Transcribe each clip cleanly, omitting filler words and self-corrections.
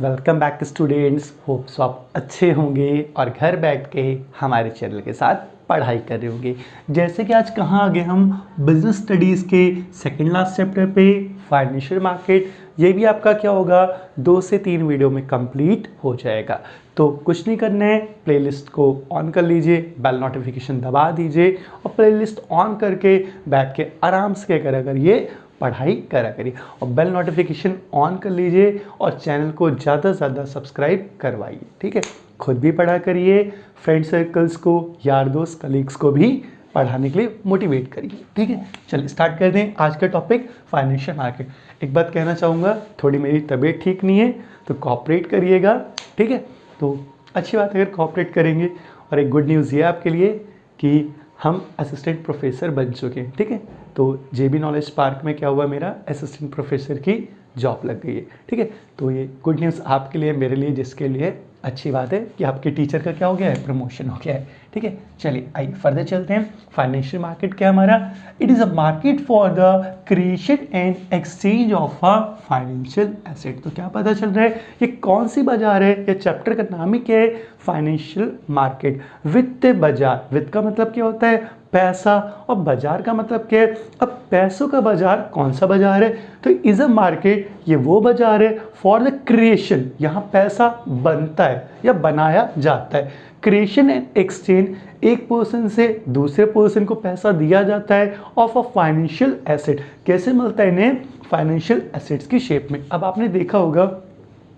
Welcome back students. Hope so आप अच्छे होंगे और घर बैठ के हमारे चैनल के साथ पढ़ाई कर रहे होंगे। जैसे कि आज कहाँ आ गए हम बिजनेस स्टडीज़ के सेकंड लास्ट चैप्टर पे फाइनेंशियल मार्केट। ये भी आपका क्या होगा 2 से 3 वीडियो में कंप्लीट हो जाएगा। तो कुछ नहीं करना है, प्लेलिस्ट को ऑन कर लीजिए, बेल नोटिफिकेशन दबा दीजिए और प्लेलिस्ट ऑन करके बैठ के आराम से क्या करा करिए, पढ़ाई करा करिए और बेल नोटिफिकेशन ऑन कर लीजिए और चैनल को ज़्यादा से ज़्यादा सब्सक्राइब करवाइए। ठीक है, खुद भी पढ़ा करिए, फ्रेंड सर्कल्स को, यार दोस्त कलीग्स को भी पढ़ाने के लिए मोटिवेट करिए। ठीक है, चलिए स्टार्ट कर दें आज का टॉपिक फाइनेंशियल मार्केट। एक बात कहना चाहूँगा, थोड़ी मेरी तबीयत ठीक नहीं है तो कोऑपरेट करिएगा। ठीक है, तो अच्छी बात अगर कोऑपरेट करेंगे। और एक गुड न्यूज़ ये आपके लिए कि हम असिस्टेंट प्रोफेसर बन चुके हैं। ठीक है, तो जेबी नॉलेज पार्क में क्या हुआ, मेरा असिस्टेंट प्रोफेसर की जॉब लग गई है। ठीक है, तो ये गुड न्यूज़ आपके लिए, मेरे लिए, जिसके लिए अच्छी बात है कि आपके टीचर का क्या हो गया है, प्रमोशन हो गया है। ठीक है, चलिए आइए फर्दर चलते हैं। फाइनेंशियल मार्केट क्या हमारा, it is a market for the creation and exchange of a financial asset. तो क्या पता चल रहा है ये कौन सी बाजार है, ये चैप्टर का नाम ही क्या है, फाइनेंशियल मार्केट। वित्त बाजार, वित्त का मतलब क्या होता है, पैसा, और बाजार का मतलब क्या है, अब पैसों का बाजार कौन सा बाजार है, तो इज अ मार्केट, ये वो बाजार है फॉर द क्रिएशन, यहाँ पैसा बनता है या बनाया जाता है। क्रिएशन एंड एक्सचेंज, एक पर्सन से दूसरे पर्सन को पैसा दिया जाता है ऑफ अ फाइनेंशियल एसेट। कैसे मिलता है इन्हें, फाइनेंशियल एसेट्स की शेप में। अब आपने देखा होगा,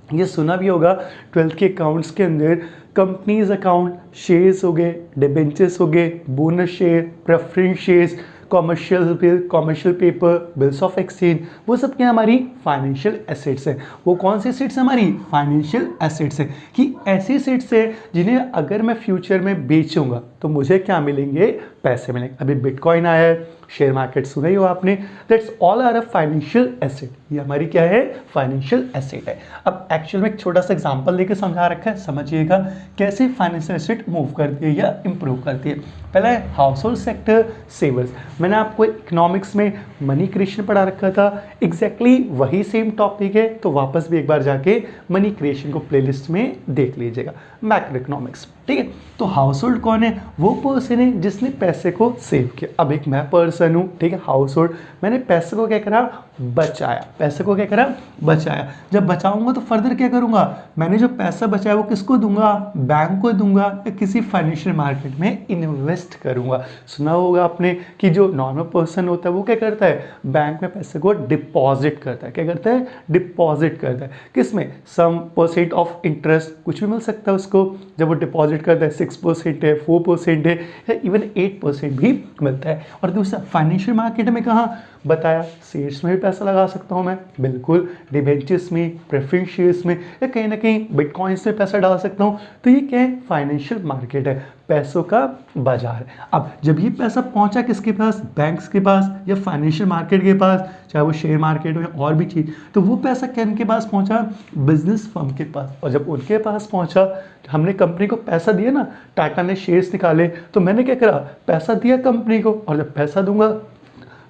ये सुना भी होगा 12th के अकाउंट्स के अंदर, कंपनीज अकाउंट, शेयर्स हो गए, डिबेंचर्स हो गए, bonus share, preference shares, commercial bill, commercial paper, bills of exchange, वो सब क्या हमारी फाइनेंशियल एसेट्स हैं। वो कौन सी एसेट्स हैं, हमारी फाइनेंशियल एसेट्स हैं, कि ऐसी एसेट्स हैं जिन्हें अगर मैं फ्यूचर में बेचूंगा तो मुझे क्या मिलेंगे, पैसे मिलेंगे। अभी बिटकॉइन आया है, शेयर मार्केट सुना ही हो आपने, that's all are a financial asset. ये हमारी क्या है, फाइनेंशियल एसेट है। अब एक्चुअल में एक छोटा सा एग्जांपल लेके समझा रखा है, समझिएगा कैसे फाइनेंशियल एसेट मूव करती है या इंप्रूव करती है। पहला है हाउस होल्ड सेक्टर, सेवर्स। मैंने आपको इकोनॉमिक्स में मनी क्रिएशन पढ़ा रखा था, एग्जैक्टली वही सेम टॉपिक है, तो वापस भी एक बार जाके मनी क्रिएशन को प्लेलिस्ट में देख लीजिएगा, मैक्रो इकोनॉमिक्स। ठीक है, तो हाउस होल्ड कौन है, वो पर्सन है जिसने पैसे को सेव किया। अब एक मैं पर्सन हूँ, ठीक है, हाउस होल्ड, मैंने पैसे को क्या करा, बचाया। पैसे को क्या करा, बचाया। जब बचाऊंगा तो फर्दर क्या करूंगा, मैंने जो पैसा बचाया वो किसको दूंगा, बैंक को दूंगा या किसी फाइनेंशियल मार्केट में इन्वेस्ट करूंगा। सुना होगा आपने कि जो नॉर्मल पर्सन होता है वो क्या करता है, बैंक में पैसे को डिपॉजिट करता है। क्या करता है, डिपॉजिट करता है। किस में, सम परसेंट ऑफ इंटरेस्ट, कुछ भी मिल सकता है उसको। जब वो डिपॉजिट करता है 6% है, 4% है, या इवन 8% भी मिलता है। और दूसरा फाइनेंशियल मार्केट में कहाँ बताया, शेयर्स में भी पैसा लगा सकता हूँ मैं, बिल्कुल, डिबेंचर्स में, प्रेफरेंस शेयर्स में, या कहीं ना कहीं बिटकॉइंस में पैसा डाल सकता हूँ। तो ये क्या है, फाइनेंशियल मार्केट है, पैसों का बाजार। अब जब ये पैसा पहुंचा किसके पास, बैंक्स के पास या फाइनेंशियल मार्केट के पास, चाहे वो शेयर मार्केट हो या और भी चीज़, तो वो पैसा किन पास पहुंचा, बिजनेस फर्म के पास। और जब उनके पास पहुंचा, हमने कंपनी को पैसा दिया ना, टाटा ने शेयर्स निकाले, तो मैंने क्या करा, पैसा दिया कंपनी को, और जब पैसा दूंगा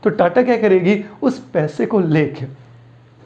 तो टाटा क्या करेगी, उस पैसे को लेके,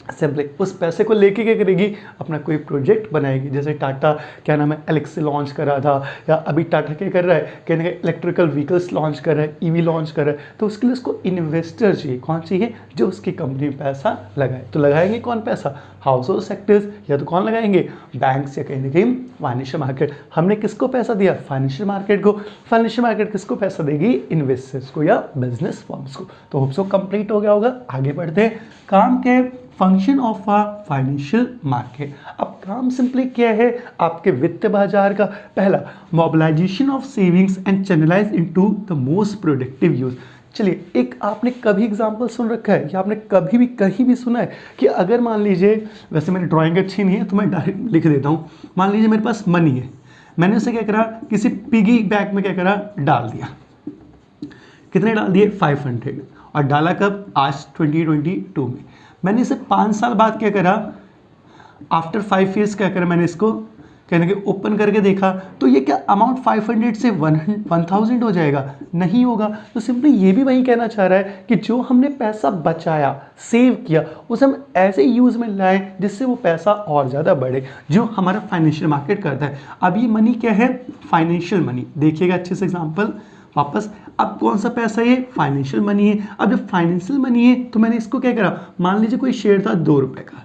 सिंपली उस पैसे को लेके क्या करेगी, अपना कोई प्रोजेक्ट बनाएगी। जैसे टाटा क्या नाम है, एलेक्सी लॉन्च कर रहा था, या अभी टाटा क्या कर रहा है, कहने का इलेक्ट्रिकल व्हीकल्स लॉन्च कर रहा है, ईवी लॉन्च कर रहा है। तो उसके लिए उसको इन्वेस्टर चाहिए, कौन चाहिए, जो उसकी कंपनी में पैसा लगाए। तो लगाएंगे कौन पैसा, हाउस होल्ड सेक्टर्स, या तो कौन लगाएंगे, बैंक्स, या कहीं ना कहीं फाइनेंशियल मार्केट। हमने किसको पैसा दिया, फाइनेंशियल मार्केट को। फाइनेंशियल मार्केट किसको पैसा देगी, इन्वेस्टर्स को या बिजनेस फर्म्स को। तो होप सो कंप्लीट हो गया होगा। आगे बढ़ते हैं, काम के function of a financial market. अब काम सिंपली क्या है, आपके वित्त बाजार का पहला, mobilisation of savings and channelise into the most productive use. चलिए, एक आपने कभी एग्जाम्पल सुन रखा है या आपने कभी भी कहीं भी सुना है कि अगर मान लीजिए, वैसे मेरी ड्राइंग अच्छी नहीं है तो मैं डायरेक्ट लिख देता हूँ, मान लीजिए मेरे पास मनी है, मैंने उसे क्या करा, किसी पिगी बैंक में क्या करा, डाल दिया। कितने डाल दिए, 500, और डाला कब, आज 2022 में। मैंने इसे 5 साल बाद क्या करा, आफ्टर 5 ईयर्स क्या करा, मैंने इसको कहने के ओपन करके देखा तो ये क्या अमाउंट 500 से 1000 हो जाएगा? नहीं होगा। तो सिंपली ये भी वही कहना चाह रहा है कि जो हमने पैसा बचाया, सेव किया, उसे हम ऐसे यूज़ में लाएं जिससे वो पैसा और ज़्यादा बढ़े, जो हमारा फाइनेंशियल मार्केट करता है। अब ये मनी क्या है? Financial money. देखिएगा अच्छे से एग्जाम्पल वापस। अब कौन सा पैसा है? फाइनेंशियल मनी है। अब जब फाइनेंशियल मनी है तो मैंने इसको क्या करा, मान लीजिए कोई शेयर था 2 रुपये का,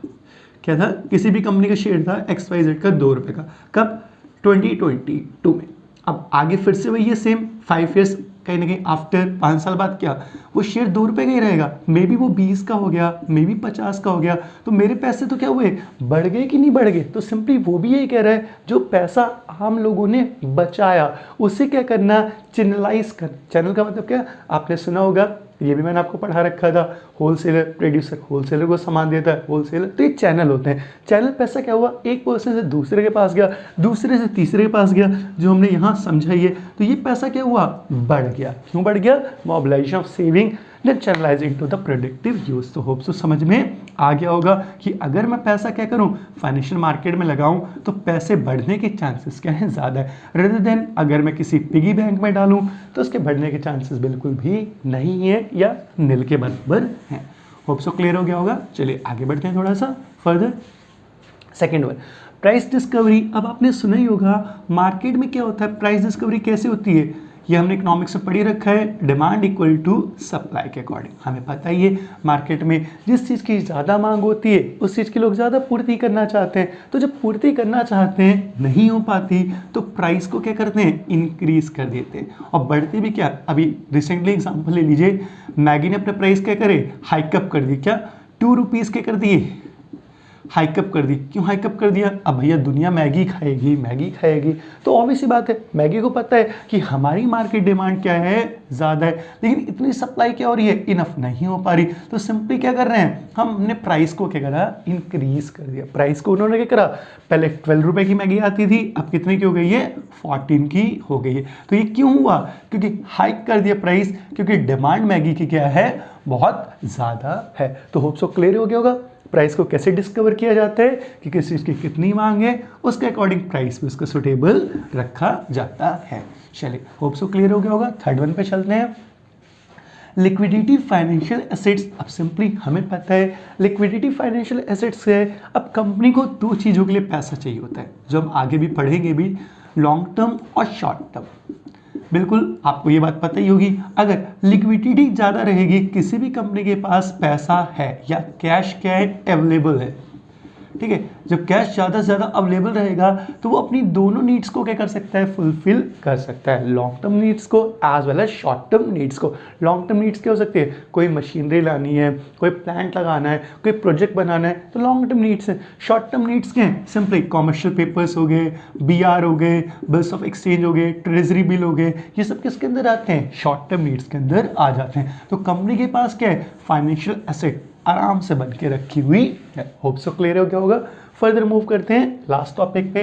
क्या था, किसी भी कंपनी का शेयर था XYZ का 2 रुपये का, कब? 2022 में। अब आगे फिर से वही है सेम, 5 ईयर्स कहीं ना कहीं आफ्टर, 5 साल बाद क्या वो शेयर 2 रुपये का ही रहेगा। मे बी वो 20 का हो गया, मे बी 50 का हो गया, तो मेरे पैसे तो क्या हुए, बढ़ गए कि नहीं बढ़ गए? तो सिंपली वो भी यही कह रहा है, जो पैसा हम लोगों ने बचाया उसे क्या करना, चैनलाइज कर। चैनल का मतलब क्या, आपने सुना होगा, ये भी मैंने आपको पढ़ा रखा था, होलसेलर, प्रोड्यूसर, होलसेलर को सामान देता है, होलसेलर, तो ये चैनल होते हैं। चैनल पैसा क्या हुआ, एक पर्सन से दूसरे के पास गया, दूसरे से तीसरे के पास गया, जो हमने यहाँ समझाई है। तो ये पैसा क्या हुआ, बढ़ गया। क्यों बढ़ गया? Mobilisation of saving then channelising to the productive use. तो होप सो समझ में आ गया होगा कि अगर मैं पैसा क्या करूं, फाइनेंशियल मार्केट में लगाऊं, तो पैसे बढ़ने के चांसेस क्या हैं, ज़्यादा है, रेदर देन अगर मैं किसी पिगी बैंक में डालूं तो उसके बढ़ने के चांसेस बिल्कुल भी नहीं है या नील के बराबर हैं। होप सो क्लियर हो गया होगा। चलिए आगे बढ़ते हैं थोड़ा सा further. Second one, price discovery. अब आपने सुना ही होगा मार्केट में क्या होता है, प्राइस डिस्कवरी कैसे होती है, ये हमने इकोनॉमिक्स में पढ़ी रखा है, डिमांड इक्वल टू सप्लाई के अकॉर्डिंग। हमें पता ही है मार्केट में जिस चीज़ की ज़्यादा मांग होती है उस चीज़ के लोग ज़्यादा पूर्ति करना चाहते हैं। तो जब पूर्ति करना चाहते हैं नहीं हो पाती तो प्राइस को क्या करते हैं, इंक्रीज कर देते हैं। और बढ़ती भी क्या, अभी रिसेंटली एग्जाम्पल ले लीजिए, मैगी ने अपना प्राइस क्या करे, हाइकअप कर दी। क्या 2 रुपीज़ के कर दिए, हाइकअप कर दी। क्यों हाइकअप कर दिया? अब भैया दुनिया मैगी खाएगी, मैगी खाएगी, तो ऑब्वियस सी बात है, मैगी को पता है कि हमारी मार्केट डिमांड क्या है, ज़्यादा है, लेकिन इतनी सप्लाई क्या हो रही है, इनफ नहीं हो पा रही। तो सिंपली क्या कर रहे हैं, हमने प्राइस को क्या करा, इंक्रीज कर दिया। प्राइस को उन्होंने क्या करा, पहले 12 रुपये की मैगी आती थी, अब कितने की हो गई है, 14 की हो गई है। तो ये क्यों हुआ, क्योंकि हाइक कर दिया प्राइस, क्योंकि डिमांड मैगी की क्या है, बहुत ज़्यादा है। तो होप सो क्लियर हो गया होगा प्राइस को कैसे डिस्कवर किया जाता है कि किस चीज़ की कितनी मांग है, उसके अकॉर्डिंग प्राइस भी उसका सुटेबल रखा जाता है। चलिए होप सो क्लियर हो गया होगा। थर्ड वन पे चलते हैं, लिक्विडिटी फाइनेंशियल एसेट्स। अब सिंपली हमें पता है लिक्विडिटी फाइनेंशियल एसेट्स है, अब कंपनी को 2 चीज़ों के लिए पैसा चाहिए होता है, जो हम आगे भी पढ़ेंगे भी, लॉन्ग टर्म और शॉर्ट टर्म। बिल्कुल आपको ये बात पता ही होगी, अगर लिक्विडिटी ज़्यादा रहेगी, किसी भी कंपनी के पास पैसा है या कैश क्या है, अवेलेबल है, ठीक है, जब कैश ज़्यादा से ज़्यादा अवेलेबल रहेगा तो वो अपनी दोनों नीड्स को क्या कर सकता है, फुलफिल कर सकता है, लॉन्ग टर्म नीड्स को as well as short term needs को। लॉन्ग टर्म नीड्स क्या हो सकती है, कोई मशीनरी लानी है, कोई प्लांट लगाना है, कोई प्रोजेक्ट बनाना है, तो लॉन्ग टर्म नीड्स है। शॉर्ट टर्म नीड्स क्या है, सिंपली कॉमर्शियल पेपर्स हो गए, BR हो गए, बिल्स ऑफ एक्सचेंज हो गए, ट्रेजरी बिल हो गए, ये सब किसके अंदर आते हैं, शॉर्ट टर्म नीड्स के अंदर आ जाते हैं। तो कंपनी के पास क्या है, फाइनेंशियल एसेट आराम से बन के रखी हुई है। होप सो क्लियर हो गया होगा। फर्दर मूव करते हैं लास्ट टॉपिक पे,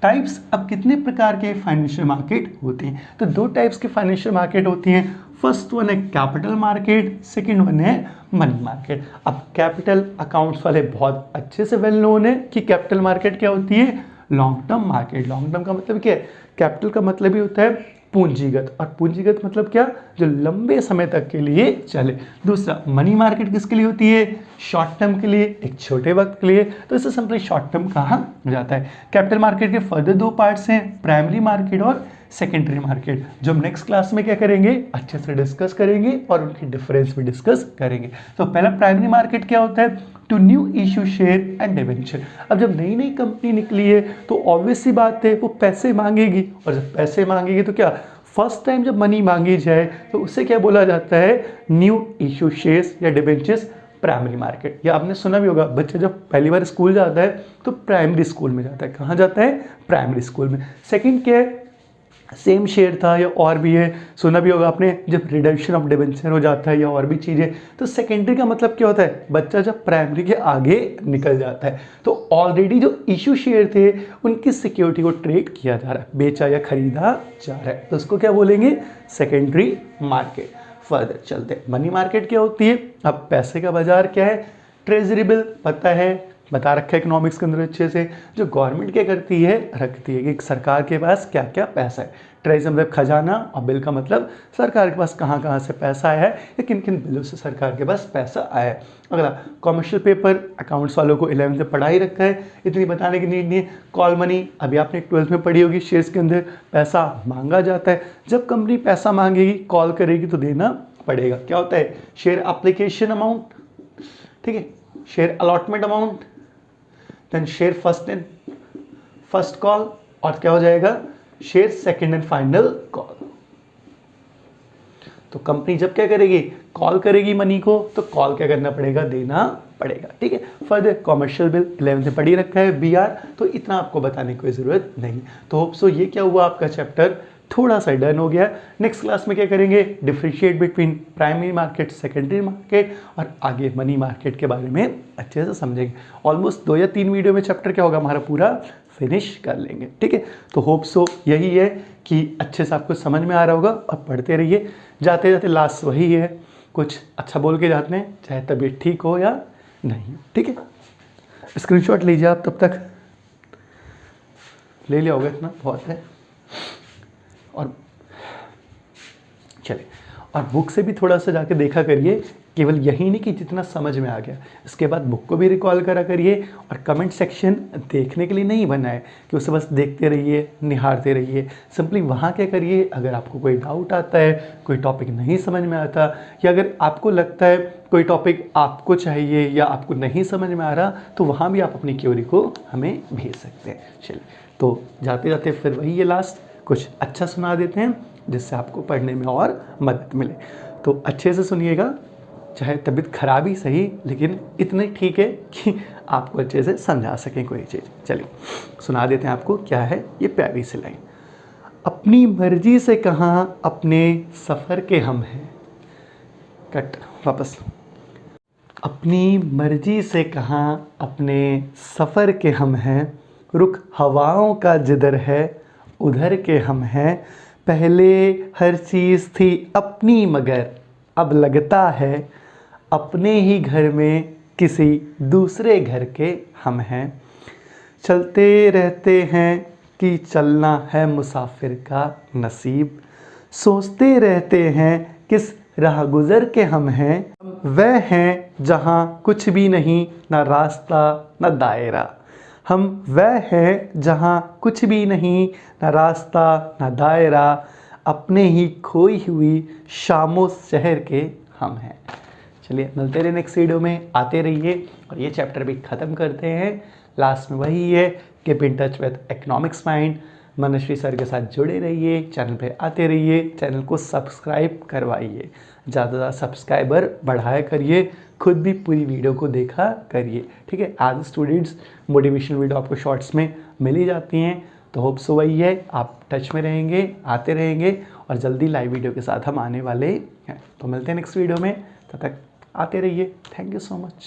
टाइप्स। अब कितने प्रकार के फाइनेंशियल मार्केट होते हैं, तो 2 टाइप्स के फाइनेंशियल मार्केट होती हैं। फर्स्ट वन है कैपिटल मार्केट, सेकंड वन है मनी मार्केट। अब कैपिटल अकाउंट्स वाले बहुत अच्छे से वेल नोन है कि कैपिटल मार्केट क्या होती है, long term market. Long term का मतलब क्या है, कैपिटल का मतलब ही होता है पूंजीगत, और पूंजीगत मतलब क्या, जो लंबे समय तक के लिए चले। दूसरा मनी मार्केट किसके लिए होती है, शॉर्ट टर्म के लिए, एक छोटे वक्त के लिए, तो इसे सिंपली शॉर्ट टर्म कहा जाता है। कैपिटल मार्केट के फर्दर 2 पार्ट्स हैं, प्राइमरी मार्केट और सेकेंडरी मार्केट, जो हम नेक्स्ट क्लास में क्या करेंगे, अच्छे से डिस्कस करेंगे और उनकी डिफरेंस भी डिस्कस करेंगे। तो पहला प्राइमरी मार्केट क्या होता है, to new issue share and debenture. अब जब नई नई कंपनी निकली है तो ऑब्वियस सी बात है वो पैसे मांगेगी, और जब पैसे मांगेगी तो क्या, फर्स्ट टाइम जब मनी मांगी जाए तो उससे क्या बोला जाता है, न्यू इशू शेयर्स या डिवेंचर्स, प्राइमरी मार्केट। या आपने सुना भी होगा, बच्चा जब पहली बार स्कूल जाता है तो प्राइमरी स्कूल में जाता है। कहाँ जाता है, प्राइमरी स्कूल में। सेकंड क्या है, सेम शेयर था या और भी है, सुना भी होगा आपने, जब रिडम्पशन ऑफ डिबेंचर हो जाता है या और भी चीज़ें। तो सेकेंडरी का मतलब क्या होता है, बच्चा जब प्राइमरी के आगे निकल जाता है तो ऑलरेडी जो इशू शेयर थे उनकी सिक्योरिटी को ट्रेड किया जा रहा है, बेचा या खरीदा जा रहा है, तो उसको क्या बोलेंगे, सेकेंडरी मार्केट। फर्दर चलते हैं, मनी मार्केट क्या होती है। अब पैसे का बाजार क्या है, ट्रेजरी बिल पता है, बता रखा है इकोनॉमिक्स के अंदर अच्छे से, जो गवर्नमेंट क्या करती है, रखती है कि सरकार के पास क्या क्या पैसा है। ट्रेजरी मतलब खजाना, और बिल का मतलब सरकार के पास कहाँ कहाँ से पैसा आया है या किन किन बिलों से सरकार के पास पैसा आया है। अगला कॉमर्शियल पेपर, अकाउंट्स वालों को 11th में पढ़ा ही रखा है, इतनी बताने की नीड नहीं है। कॉल मनी अभी आपने 12th में पढ़ी होगी, शेयर्स के अंदर पैसा मांगा जाता है, जब कंपनी पैसा मांगेगी, कॉल करेगी तो देना पड़ेगा। क्या होता है, शेयर एप्लीकेशन अमाउंट, ठीक है, share allotment amount, then share first call, और क्या हो जाएगा, share second and final call. तो कंपनी जब क्या करेगी, कॉल करेगी मनी को, तो कॉल क्या करना पड़ेगा, देना पड़ेगा, ठीक है। फर्दर कॉमर्शियल बिल 11th में पढ़ी रखा है, BR, तो इतना आपको बताने की कोई ज़रूरत नहीं। तो होप सो ये क्या हुआ, आपका चैप्टर थोड़ा सा डन हो गया। नेक्स्ट क्लास में क्या करेंगे, differentiate between primary market, secondary market, और आगे मनी मार्केट के बारे में अच्छे से समझेंगे। ऑलमोस्ट 2 या 3 वीडियो में चैप्टर क्या होगा हमारा पूरा फिनिश कर लेंगे, ठीक है। तो होप सो यही है कि अच्छे से आपको समझ में आ रहा होगा, और पढ़ते रहिए। जाते जाते लास्ट वही है, कुछ अच्छा बोल के जाते हैं, चाहे तबीयत ठीक हो या नहीं, ठीक है। स्क्रीनशॉट लीजिए आप, तब तक ले लिया होगा, इतना बहुत है। और चलिए, और बुक से भी थोड़ा सा जाके देखा करिए, केवल यही नहीं कि जितना समझ में आ गया, इसके बाद बुक को भी रिकॉल करा करिए। और कमेंट सेक्शन देखने के लिए नहीं बना है कि उसे बस देखते रहिए, निहारते रहिए। सिंपली वहाँ क्या करिए, अगर आपको कोई डाउट आता है, कोई टॉपिक नहीं समझ में आता, या अगर आपको लगता है कोई टॉपिक आपको चाहिए या आपको नहीं समझ में आ रहा, तो वहाँ भी आप अपनी क्वेरी को हमें भेज सकते हैं। चलिए, तो जाते जाते फिर वही है लास्ट, कुछ अच्छा सुना देते हैं जिससे आपको पढ़ने में और मदद मिले। तो अच्छे से सुनिएगा, चाहे तबीयत खराब ही सही, लेकिन इतनी ठीक है कि आपको अच्छे से समझा सकें कोई चीज़। चलिए सुना देते हैं आपको, क्या है ये प्यारी सी लाइन। अपनी मर्जी से कहाँ अपने सफ़र के हम हैं, कट वापस। अपनी मर्जी से कहाँ अपने सफ़र के हम हैं, रुख हवाओं का जिधर है उधर के हम हैं। पहले हर चीज़ थी अपनी मगर अब लगता है अपने ही घर में किसी दूसरे घर के हम हैं। चलते रहते हैं कि चलना है मुसाफिर का नसीब, सोचते रहते हैं किस राह गुज़र के हम हैं। वह हैं जहाँ कुछ भी नहीं, ना रास्ता ना दायरा। हम वह हैं जहाँ कुछ भी नहीं, ना रास्ता ना दायरा। अपने ही खोई हुई शामो शहर के हम हैं। चलिए मिलते रहे नेक्स्ट वीडियो में, आते रहिए, और ये चैप्टर भी ख़त्म करते हैं। लास्ट में वही है, keep in touch with economics mind. Manashree sir के साथ जुड़े रहिए, चैनल पे आते रहिए, चैनल को सब्सक्राइब करवाइए, ज़्यादा ज़्यादा सब्सक्राइबर बढ़ाया करिए, खुद भी पूरी वीडियो को देखा करिए, ठीक है। आज स्टूडेंट्स मोटिवेशनल वीडियो आपको शॉर्ट्स में मिल ही जाती हैं। तो होप सो वही है, आप टच में रहेंगे, आते रहेंगे, और जल्दी लाइव वीडियो के साथ हम आने वाले हैं। तो मिलते हैं नेक्स्ट वीडियो में, तब तक आते रहिए। Thank you so much.